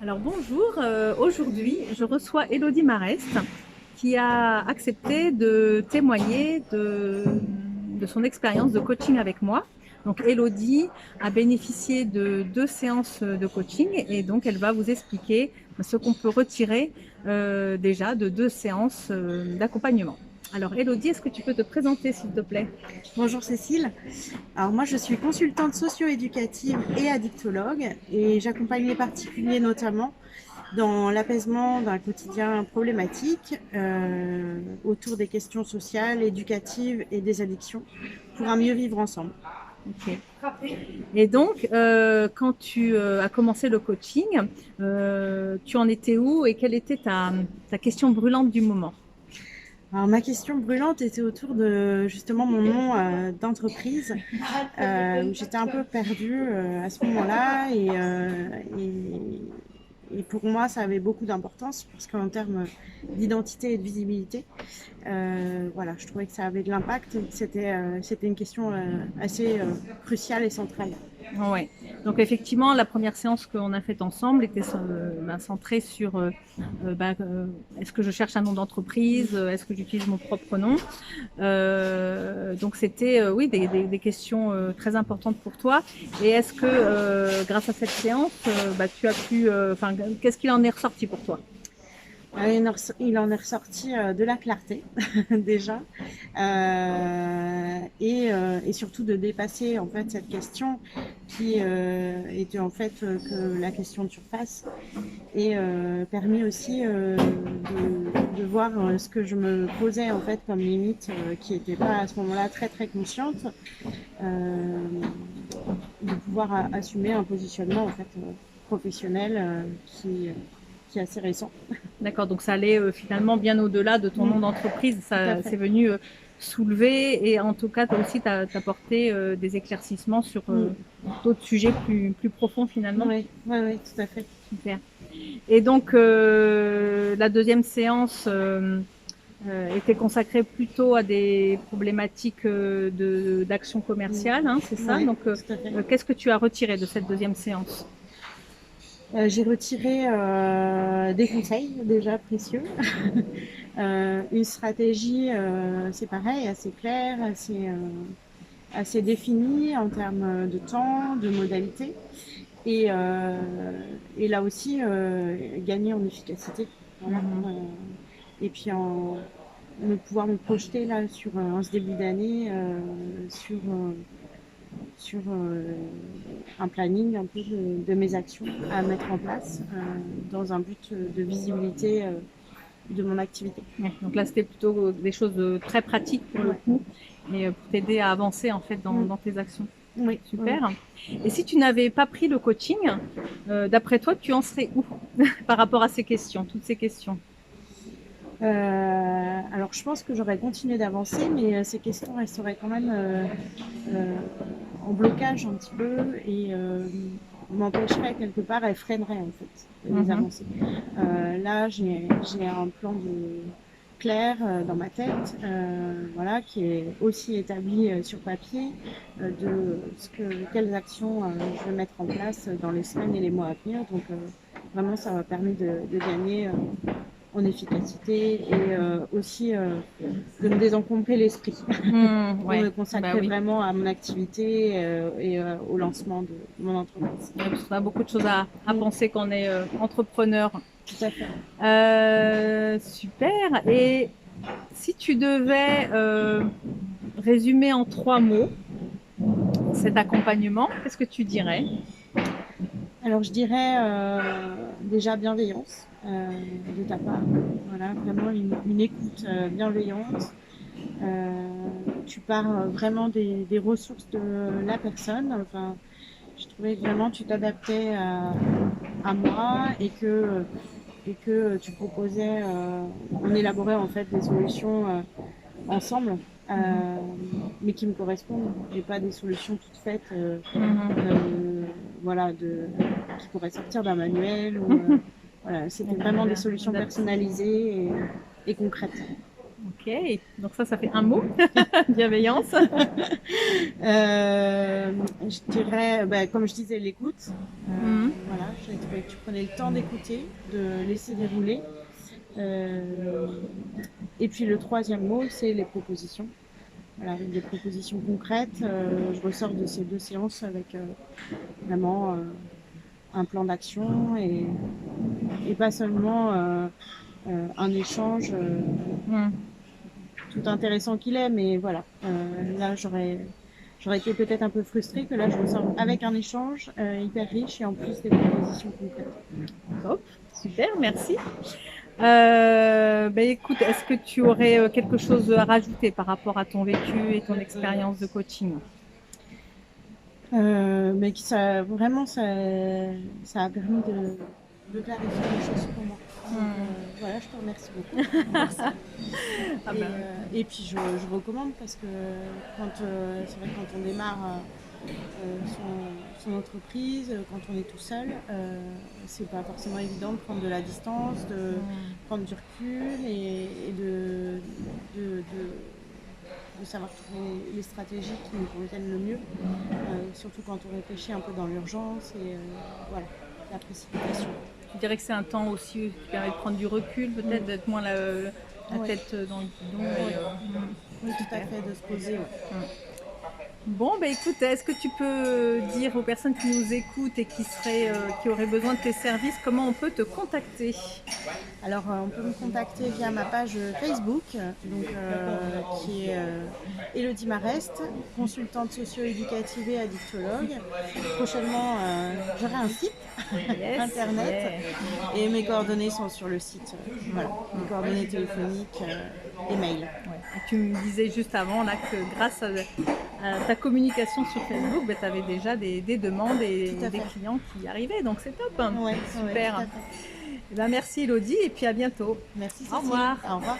Alors bonjour, aujourd'hui je reçois Élodie Marest qui a accepté de témoigner de son expérience de coaching avec moi. Donc Élodie a bénéficié de 2 séances de coaching et donc elle va vous expliquer ce qu'on peut retirer déjà de 2 séances d'accompagnement. Alors Élodie, est-ce que tu peux te présenter s'il te plaît? Bonjour Cécile. Alors moi je suis consultante socio-éducative et addictologue et j'accompagne les particuliers notamment dans l'apaisement d'un quotidien problématique autour des questions sociales, éducatives et des addictions pour un mieux vivre ensemble. Ok. Et donc, quand tu as commencé le coaching, tu en étais où et quelle était ta question brûlante du moment? Alors ma question brûlante était autour de justement mon nom d'entreprise où j'étais un peu perdue à ce moment-là et pour moi, ça avait beaucoup d'importance parce qu'en termes d'identité et de visibilité, voilà, je trouvais que ça avait de l'impact. C'était une question assez cruciale et centrale. Ouais. Donc effectivement, la première séance qu'on a faite ensemble était centrée sur est-ce que je cherche un nom d'entreprise, est-ce que j'utilise mon propre nom. Donc c'était oui des questions très importantes pour toi. Et est-ce que grâce à cette séance, tu as pu, qu'est-ce qu'il en est ressorti pour toi? Il en est ressorti de la clarté déjà et surtout de dépasser en fait cette question qui était en fait que la question de surface et permis aussi de voir ce que je me posais en fait comme limite qui n'était pas à ce moment-là très très consciente, euh, de pouvoir assumer un positionnement en fait professionnel qui est assez récent. D'accord, donc ça allait finalement bien au-delà de ton nom d'entreprise, Tout à ça fait. c'est venu soulever et en tout cas toi aussi t'apporté des éclaircissements sur d'autres sujets plus profonds finalement. Oui, oui, oui, tout à fait. Super. Et donc la deuxième séance était consacrée plutôt à des problématiques d'action commerciale, hein, c'est ça. Oui, Donc tout à fait. qu'est-ce que tu as retiré de cette deuxième séance? J'ai retiré des conseils déjà précieux, une stratégie, c'est pareil, assez claire, assez définie en termes de temps, de modalités, et, euh, et là aussi gagner en efficacité. Voilà. Et puis pouvoir me projeter là sur en ce début d'année sur un planning un peu de mes actions à mettre en place dans un but de visibilité de mon activité. Ouais, donc là, c'était plutôt des choses très pratiques pour le Ouais. coup, et pour t'aider à avancer en fait Mm. dans tes actions. Oui, oui. Super. Et si tu n'avais pas pris le coaching, d'après toi, tu en serais où par rapport à ces questions, toutes ces questions? Alors je pense que j'aurais continué d'avancer, mais ces questions resteraient quand même euh, en blocage un petit peu et m'empêcheraient quelque part, elles freineraient en fait les Mhm. avancées. Là, j'ai un plan clair dans ma tête, voilà, qui est aussi établi sur papier de quelles actions je vais mettre en place dans les semaines et les mois à venir. Donc vraiment, ça m'a permis de gagner en efficacité et aussi de me désencombrer l'esprit pour Ouais, me bah consacrer oui. vraiment à mon activité et au lancement de mon entreprise. Ouais, parce qu'on a beaucoup de choses à Mm, penser quand on est entrepreneur. tout à fait. Super. Et si tu devais résumer en 3 mots cet accompagnement, qu'est-ce que tu dirais? Alors je dirais déjà bienveillance de ta part. Voilà, vraiment une écoute bienveillante. Euh, Tu pars vraiment des ressources de la personne. Enfin, je trouvais que vraiment tu t'adaptais à moi et que tu proposais, on élaborait en fait des solutions ensemble, euh, mais qui me correspondent et pas des solutions toutes faites, voilà, qui pourraient sortir d'un manuel ou voilà, c'était vraiment des solutions personnalisées et concrètes. Ok, donc ça fait un mot, bienveillance. Je dirais, bah, comme je disais, l'écoute. Mhm. Voilà, j'ai que tu prenais le temps d'écouter, de laisser dérouler. Et puis le troisième mot, c'est les propositions. Voilà, avec des propositions concrètes. Je ressors de ces 2 séances avec vraiment un plan d'action et pas seulement un échange tout intéressant qu'il est, mais voilà. Là, j'aurais été peut-être un peu frustrée que là, je ressors avec un échange hyper riche et en plus des propositions concrètes. Top, super, merci. Écoute, est-ce que tu aurais quelque chose à rajouter par rapport à ton vécu et ton expérience de coaching? Mais vraiment, ça a permis de clarifier les choses pour moi. Donc, voilà, je te remercie beaucoup. Et puis je recommande parce que c'est vrai que quand on démarre son entreprise, quand on est tout seul, c'est pas forcément évident de prendre de la distance, de prendre du recul et de savoir trouver les stratégies qui nous conviennent le mieux, surtout quand on réfléchit un peu dans l'urgence et voilà, la précipitation. Tu dirais que c'est un temps aussi qui permet de prendre du recul, peut-être d'être moins la tête dans le guidon. Oui, tout à fait, de se poser. Ouais. Bon, écoute, est-ce que tu peux dire aux personnes qui nous écoutent et qui auraient besoin de tes services, comment on peut te contacter? Alors, on peut me contacter via ma page Facebook, donc, qui est Élodie Marest, consultante socio-éducative et addictologue. Prochainement, j'aurai un site internet et mes coordonnées sont sur le site. Voilà, mes coordonnées téléphoniques et mail. Ouais. Tu me disais juste avant là, que grâce à ta communication sur Facebook, tu avais déjà des demandes et des clients qui arrivaient, donc c'est top. Ouais, super. Merci Élodie et puis à bientôt. Merci Cécile. Au revoir. Au revoir.